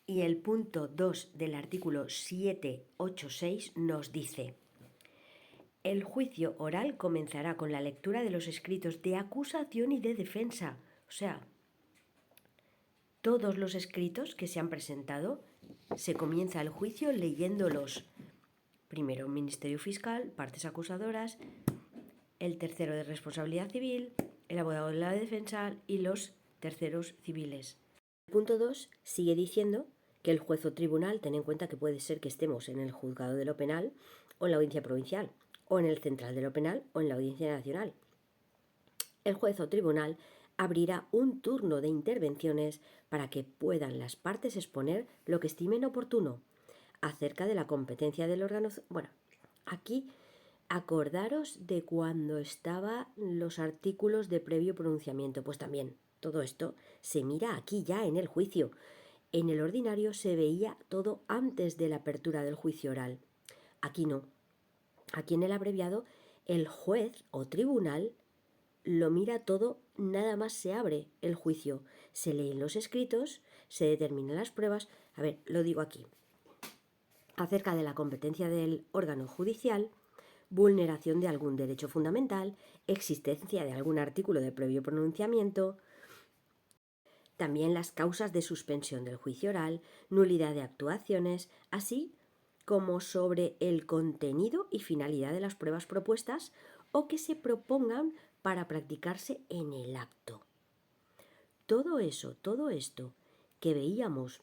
Y el punto 2 del artículo 786 nos dice: el juicio oral comenzará con la lectura de los escritos de acusación y de defensa. O sea, todos los escritos que se han presentado, se comienza el juicio leyéndolos. Primero, Ministerio Fiscal, partes acusadoras, el tercero de responsabilidad civil, el abogado de la defensa y los terceros civiles. El punto 2 sigue diciendo que el juez o tribunal, ten en cuenta que puede ser que estemos en el juzgado de lo penal o en la audiencia provincial, o en el central de lo penal o en la audiencia nacional. El juez o tribunal abrirá un turno de intervenciones para que puedan las partes exponer lo que estimen oportuno acerca de la competencia del órgano. Bueno, aquí acordaros de cuando estaban los artículos de previo pronunciamiento. Pues también todo esto se mira aquí ya en el juicio. En el ordinario se veía todo antes de la apertura del juicio oral. Aquí no. Aquí en el abreviado el juez o tribunal lo mira todo, nada más se abre el juicio. Se leen los escritos, se determinan las pruebas. A ver, lo digo aquí. Acerca de la competencia del órgano judicial, vulneración de algún derecho fundamental, existencia de algún artículo de previo pronunciamiento, también las causas de suspensión del juicio oral, nulidad de actuaciones, así como sobre el contenido y finalidad de las pruebas propuestas o que se propongan para practicarse en el acto. Todo eso, todo esto que veíamos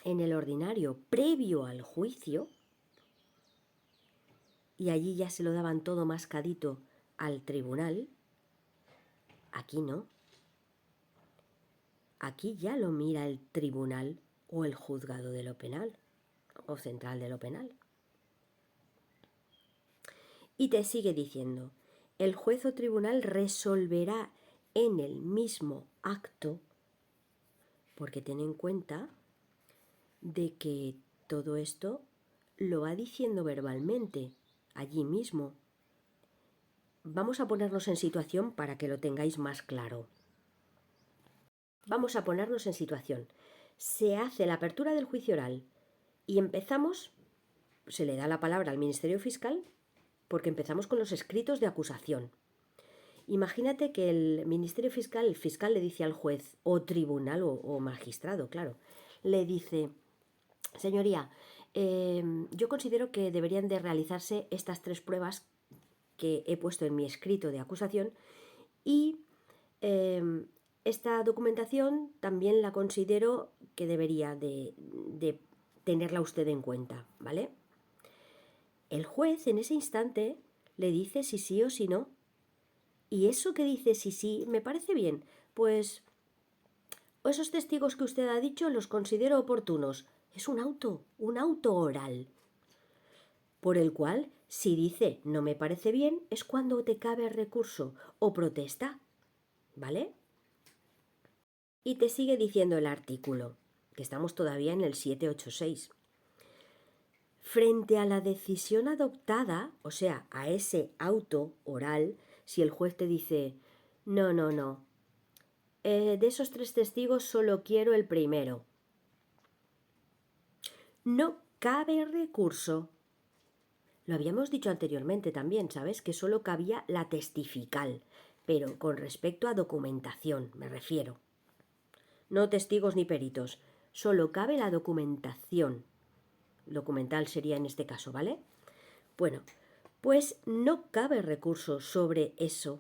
en el ordinario previo al juicio, y allí ya se lo daban todo mascadito al tribunal, aquí no. Aquí ya lo mira el tribunal o el juzgado de lo penal o central de lo penal. Y te sigue diciendo, el juez o tribunal resolverá en el mismo acto, porque ten en cuenta de que todo esto lo va diciendo verbalmente, allí mismo. Vamos a ponernos en situación para que lo tengáis más claro. Vamos a ponernos en situación. Se hace la apertura del juicio oral y empezamos, se le da la palabra al Ministerio Fiscal porque empezamos con los escritos de acusación. Imagínate que el Ministerio Fiscal, el fiscal le dice al juez o tribunal o magistrado, claro, le dice: señoría, yo considero que deberían de realizarse estas 3 pruebas que he puesto en mi escrito de acusación y esta documentación también la considero que debería de tenerla usted en cuenta, ¿vale? El juez en ese instante le dice si sí o si no. Y eso que dice si sí me parece bien, pues esos testigos que usted ha dicho los considero oportunos. Es un auto oral, por el cual si dice no me parece bien es cuando te cabe recurso o protesta, ¿vale? Y te sigue diciendo el artículo, que estamos todavía en el 786. Frente a la decisión adoptada, o sea, a ese auto oral, si el juez te dice no, de esos 3 testigos solo quiero el primero, no cabe recurso. Lo habíamos dicho anteriormente también, ¿sabes? Que solo cabía la testifical, pero con respecto a documentación, me refiero. No testigos ni peritos, solo cabe la documentación. Documental sería en este caso, ¿vale? Bueno, pues no cabe recurso sobre eso,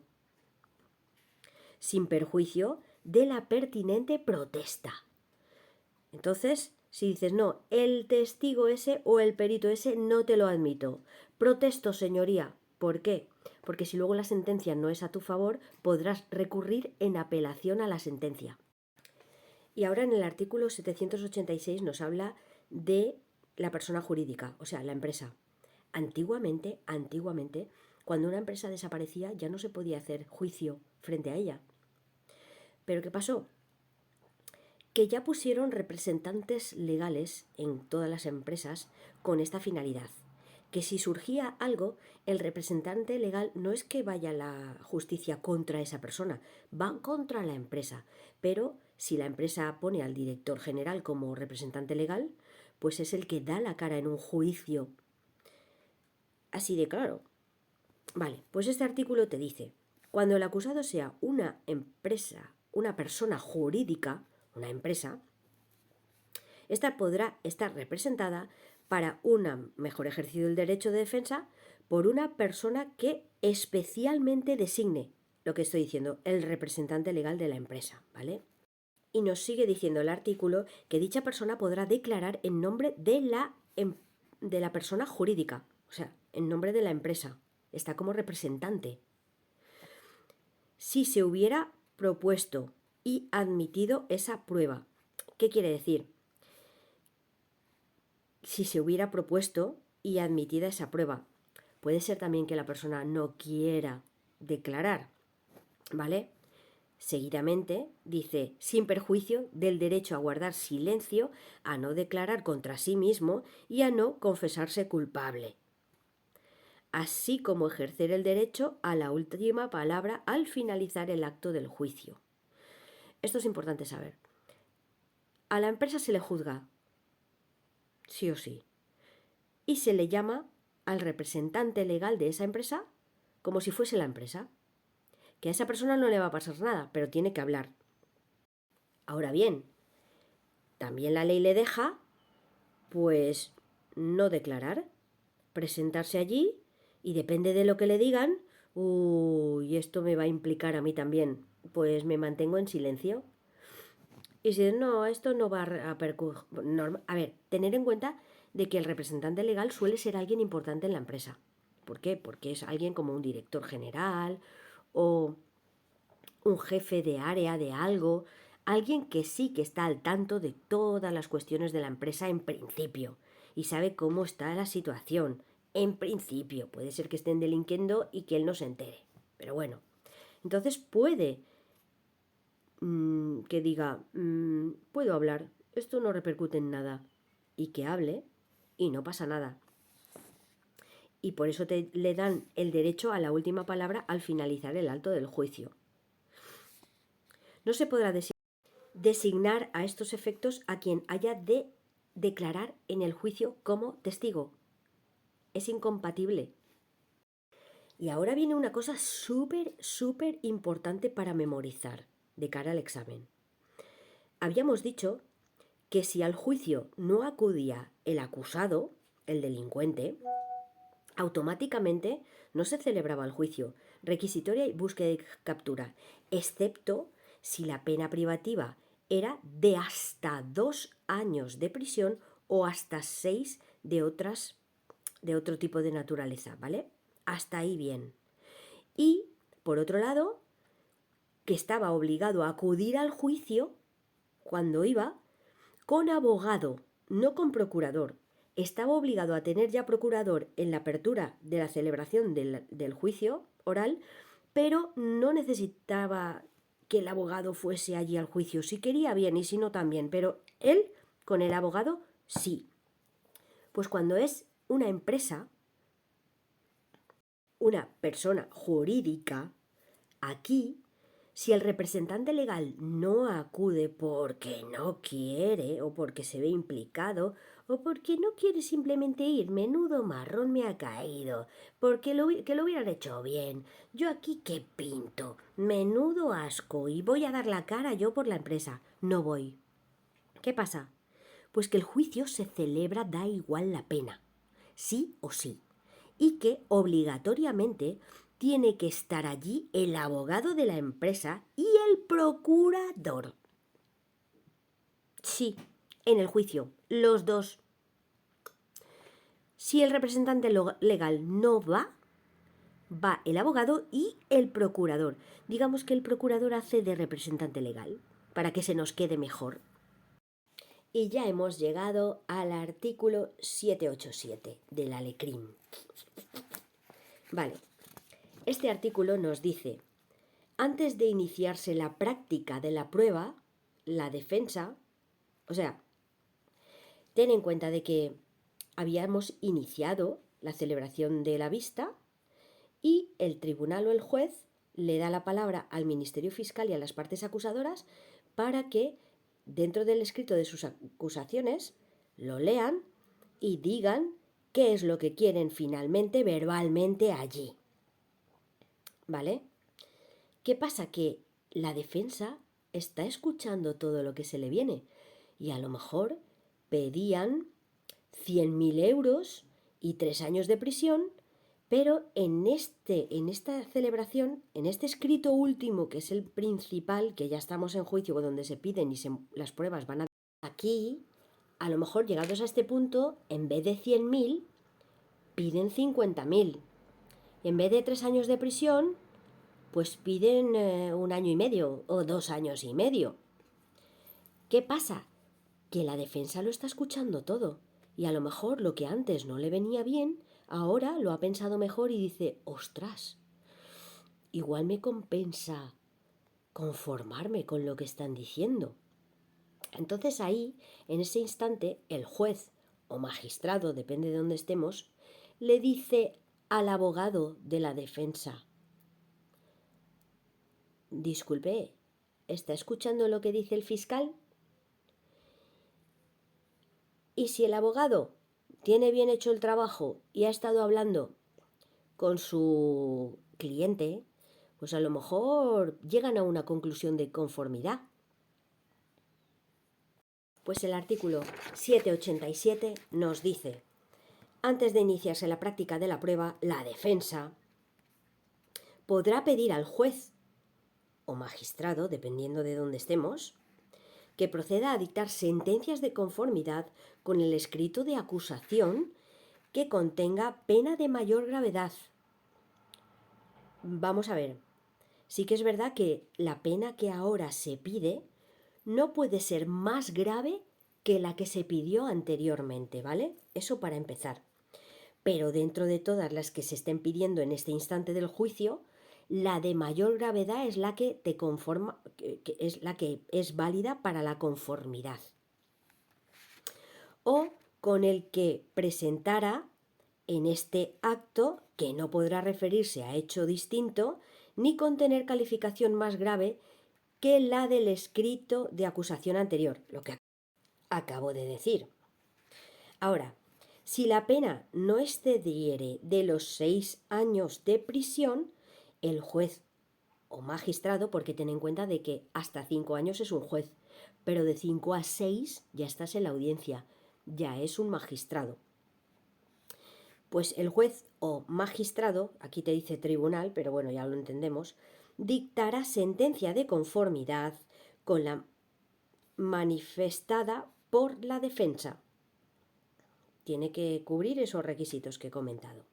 sin perjuicio de la pertinente protesta. Entonces, si dices no, el testigo ese o el perito ese no te lo admito. Protesto, señoría. ¿Por qué? Porque si luego la sentencia no es a tu favor, podrás recurrir en apelación a la sentencia. Y ahora en el artículo 786 nos habla de la persona jurídica, o sea, la empresa. Antiguamente, cuando una empresa desaparecía ya no se podía hacer juicio frente a ella. ¿Pero qué pasó? Que ya pusieron representantes legales en todas las empresas con esta finalidad. Que si surgía algo, el representante legal no es que vaya a la justicia contra esa persona, va contra la empresa, pero si la empresa pone al director general como representante legal, pues es el que da la cara en un juicio. Así de claro. Vale, pues este artículo te dice, cuando el acusado sea una empresa, una persona jurídica, una empresa, esta podrá estar representada para un mejor ejercicio del derecho de defensa por una persona que especialmente designe, lo que estoy diciendo, el representante legal de la empresa, ¿vale? Y nos sigue diciendo el artículo que dicha persona podrá declarar en nombre de la persona jurídica, o sea, en nombre de la empresa. Está como representante. Si se hubiera propuesto y admitido esa prueba. ¿Qué quiere decir? Si se hubiera propuesto y admitida esa prueba. Puede ser también que la persona no quiera declarar, ¿vale? Seguidamente dice, sin perjuicio del derecho a guardar silencio, a no declarar contra sí mismo y a no confesarse culpable, así como ejercer el derecho a la última palabra al finalizar el acto del juicio. Esto es importante saber. A la empresa se le juzga, sí o sí, y se le llama al representante legal de esa empresa como si fuese la empresa. Que a esa persona no le va a pasar nada, pero tiene que hablar. Ahora bien, también la ley le deja, pues, no declarar, presentarse allí y depende de lo que le digan, uy, esto me va a implicar a mí también, pues me mantengo en silencio. Y si no, esto no va a a ver, tener en cuenta de que el representante legal suele ser alguien importante en la empresa. ¿Por qué? Porque es alguien como un director general o un jefe de área de algo, alguien que sí que está al tanto de todas las cuestiones de la empresa en principio y sabe cómo está la situación. En principio, puede ser que estén delinquiendo y que él no se entere, pero bueno, entonces puede que diga, puedo hablar, esto no repercute en nada, y que hable y no pasa nada. Y por eso le dan el derecho a la última palabra al finalizar el acto del juicio. No se podrá designar a estos efectos a quien haya de declarar en el juicio como testigo. Es incompatible. Y ahora viene una cosa súper importante para memorizar de cara al examen. Habíamos dicho que si al juicio no acudía el acusado, el delincuente, automáticamente no se celebraba el juicio, requisitoria y búsqueda y captura, excepto si la pena privativa era de hasta 2 años de prisión o hasta 6 de otro tipo de naturaleza, ¿vale? Hasta ahí bien. Y, por otro lado, que estaba obligado a acudir al juicio cuando iba con abogado, no con procurador. Estaba obligado a tener ya procurador en la apertura de la celebración del juicio oral, pero no necesitaba que el abogado fuese allí al juicio. Si quería bien y si no también, pero él con el abogado sí. Pues cuando es una empresa, una persona jurídica, aquí, si el representante legal no acude porque no quiere o porque se ve implicado o porque no quiere simplemente ir, menudo marrón me ha caído, porque que lo hubieran hecho bien, yo aquí qué pinto, menudo asco y voy a dar la cara yo por la empresa, no voy. ¿Qué pasa? Pues que el juicio se celebra da igual la pena, sí o sí, y que obligatoriamente tiene que estar allí el abogado de la empresa y el procurador. Sí, en el juicio, los dos. Si el representante legal no va, va el abogado y el procurador. Digamos que el procurador hace de representante legal, para que se nos quede mejor. Y ya hemos llegado al artículo 787 del Alecrim. Vale, este artículo nos dice, antes de iniciarse la práctica de la prueba, la defensa, o sea, ten en cuenta de que habíamos iniciado la celebración de la vista y el tribunal o el juez le da la palabra al Ministerio Fiscal y a las partes acusadoras para que dentro del escrito de sus acusaciones lo lean y digan qué es lo que quieren finalmente verbalmente allí. ¿Vale? ¿Qué pasa? Que la defensa está escuchando todo lo que se le viene y a lo mejor pedían 100.000 euros y 3 años de prisión, pero en esta celebración, en este escrito último, que es el principal, que ya estamos en juicio, donde se piden y las pruebas van a... Aquí, a lo mejor llegados a este punto, en vez de 100.000, piden 50.000. En vez de 3 años de prisión, pues piden 1 año y medio o 2 años y medio. ¿Qué pasa? Que la defensa lo está escuchando todo y a lo mejor lo que antes no le venía bien, ahora lo ha pensado mejor y dice, ostras, igual me compensa conformarme con lo que están diciendo. Entonces ahí, en ese instante, el juez o magistrado, depende de dónde estemos, le dice al abogado de la defensa, disculpe, ¿está escuchando lo que dice el fiscal? Y si el abogado tiene bien hecho el trabajo y ha estado hablando con su cliente, pues a lo mejor llegan a una conclusión de conformidad. Pues el artículo 787 nos dice, antes de iniciarse la práctica de la prueba, la defensa podrá pedir al juez o magistrado, dependiendo de dónde estemos, que proceda a dictar sentencias de conformidad con el escrito de acusación que contenga pena de mayor gravedad. Vamos a ver, sí que es verdad que la pena que ahora se pide no puede ser más grave que la que se pidió anteriormente, ¿vale? Eso para empezar. Pero dentro de todas las que se estén pidiendo en este instante del juicio, la de mayor gravedad es la que te conforma, que es la que es válida para la conformidad. O con el que presentara en este acto, que no podrá referirse a hecho distinto, ni contener calificación más grave que la del escrito de acusación anterior, lo que acabo de decir. Ahora, si la pena no excediere de los 6 años de prisión, el juez o magistrado, porque ten en cuenta de que hasta 5 años es un juez, pero de 5 a 6 ya estás en la audiencia, ya es un magistrado. Pues el juez o magistrado, aquí te dice tribunal, pero bueno, ya lo entendemos, dictará sentencia de conformidad con la manifestada por la defensa. Tiene que cubrir esos requisitos que he comentado.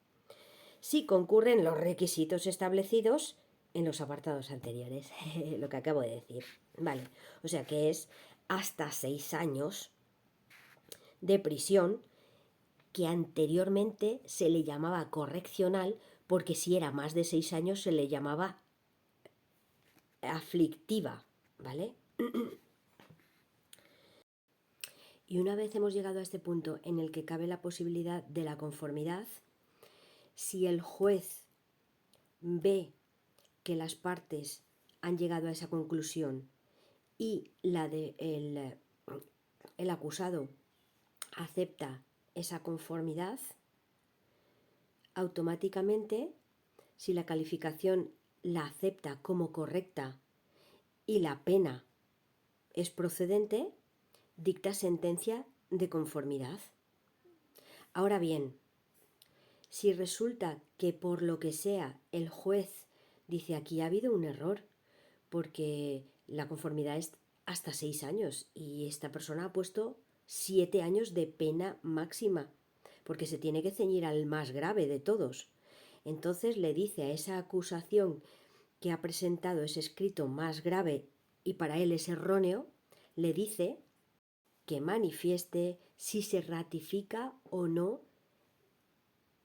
Si concurren los requisitos establecidos en los apartados anteriores, lo que acabo de decir. Vale, o sea que es hasta 6 años de prisión, que anteriormente se le llamaba correccional, porque si era más de 6 años se le llamaba aflictiva, ¿vale? Y una vez hemos llegado a este punto en el que cabe la posibilidad de la conformidad, si el juez ve que las partes han llegado a esa conclusión y el acusado acepta esa conformidad, automáticamente, si la calificación la acepta como correcta y la pena es procedente, dicta sentencia de conformidad. Ahora bien, si resulta que por lo que sea el juez dice aquí ha habido un error, porque la conformidad es hasta 6 años y esta persona ha puesto 7 años de pena máxima, porque se tiene que ceñir al más grave de todos. Entonces le dice a esa acusación que ha presentado ese escrito más grave y para él es erróneo, le dice que manifieste si se ratifica o no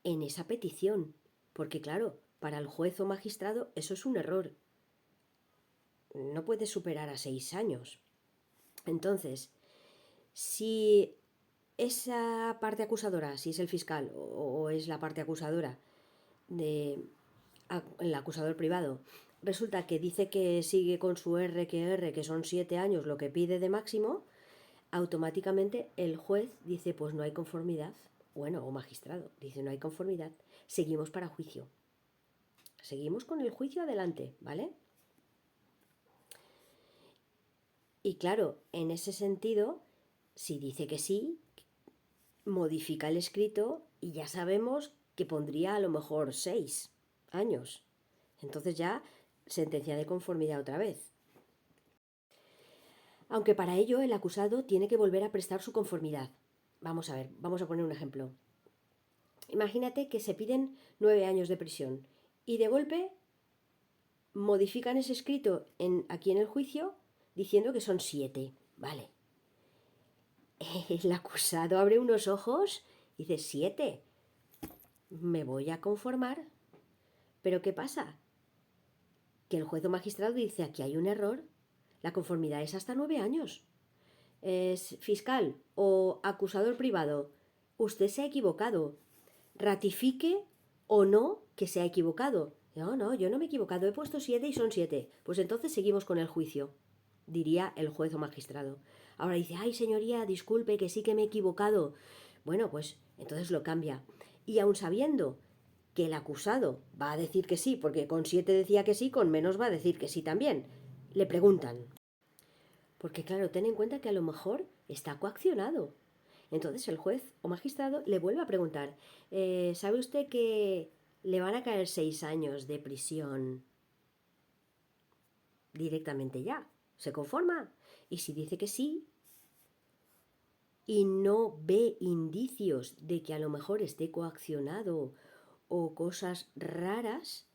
en esa petición, porque claro, para el juez o magistrado eso es un error. No puede superar a 6 años. Entonces, si esa parte acusadora, si es el fiscal o es la parte acusadora el acusador privado, resulta que dice que sigue con su R, que son 7 años lo que pide de máximo, automáticamente el juez dice, pues no hay conformidad, bueno, o magistrado, dice no hay conformidad, seguimos para juicio. Seguimos con el juicio adelante, ¿vale? Y claro, en ese sentido, si dice que sí, modifica el escrito y ya sabemos que pondría a lo mejor 6 años. Entonces ya sentencia de conformidad otra vez. Aunque para ello el acusado tiene que volver a prestar su conformidad. Vamos a ver, vamos a poner un ejemplo. Imagínate que se piden 9 años de prisión y de golpe modifican ese escrito aquí en el juicio diciendo que son 7. Vale. El acusado abre unos ojos y dice 7. Me voy a conformar. ¿Pero qué pasa? Que el juez o magistrado dice aquí hay un error. La conformidad es hasta 9 años. Es fiscal o acusador privado. Usted se ha equivocado. Ratifique o no que se ha equivocado. No, yo no me he equivocado. He puesto 7 y son 7. Pues entonces seguimos con el juicio, diría el juez o magistrado. Ahora dice, ay señoría, disculpe que sí que me he equivocado. Bueno, pues entonces lo cambia. Y aun sabiendo que el acusado va a decir que sí, porque con 7 decía que sí, con menos va a decir que sí también, le preguntan. Porque claro, ten en cuenta que a lo mejor está coaccionado. Entonces el juez o magistrado le vuelve a preguntar, ¿sabe usted que le van a caer 6 años de prisión directamente ya? ¿Se conforma? Y si dice que sí y no ve indicios de que a lo mejor esté coaccionado o cosas raras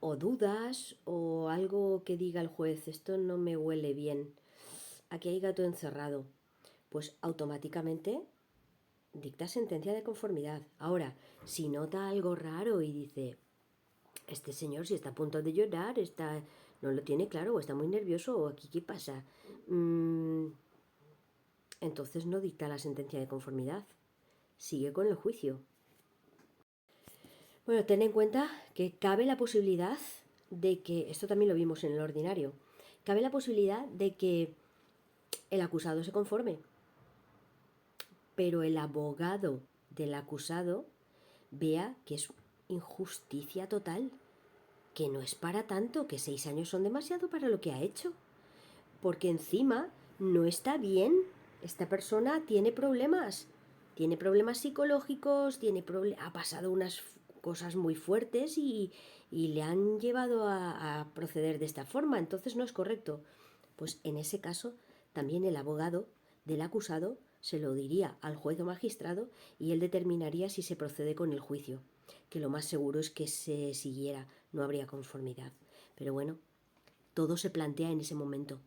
o dudas o algo que diga el juez, esto no me huele bien, aquí hay gato encerrado, pues automáticamente dicta sentencia de conformidad. Ahora, si nota algo raro y dice, este señor si está a punto de llorar, no lo tiene claro o está muy nervioso o aquí qué pasa, entonces no dicta la sentencia de conformidad, sigue con el juicio. Bueno, ten en cuenta que cabe la posibilidad de que, esto también lo vimos en el ordinario, cabe la posibilidad de que el acusado se conforme, pero el abogado del acusado vea que es injusticia total, que no es para tanto, que 6 años son demasiado para lo que ha hecho, porque encima no está bien, esta persona tiene problemas psicológicos, ha pasado unas cosas muy fuertes y le han llevado a proceder de esta forma, entonces no es correcto. Pues en ese caso también el abogado del acusado se lo diría al juez o magistrado y él determinaría si se procede con el juicio, que lo más seguro es que se siguiera, no habría conformidad. Pero bueno, todo se plantea en ese momento.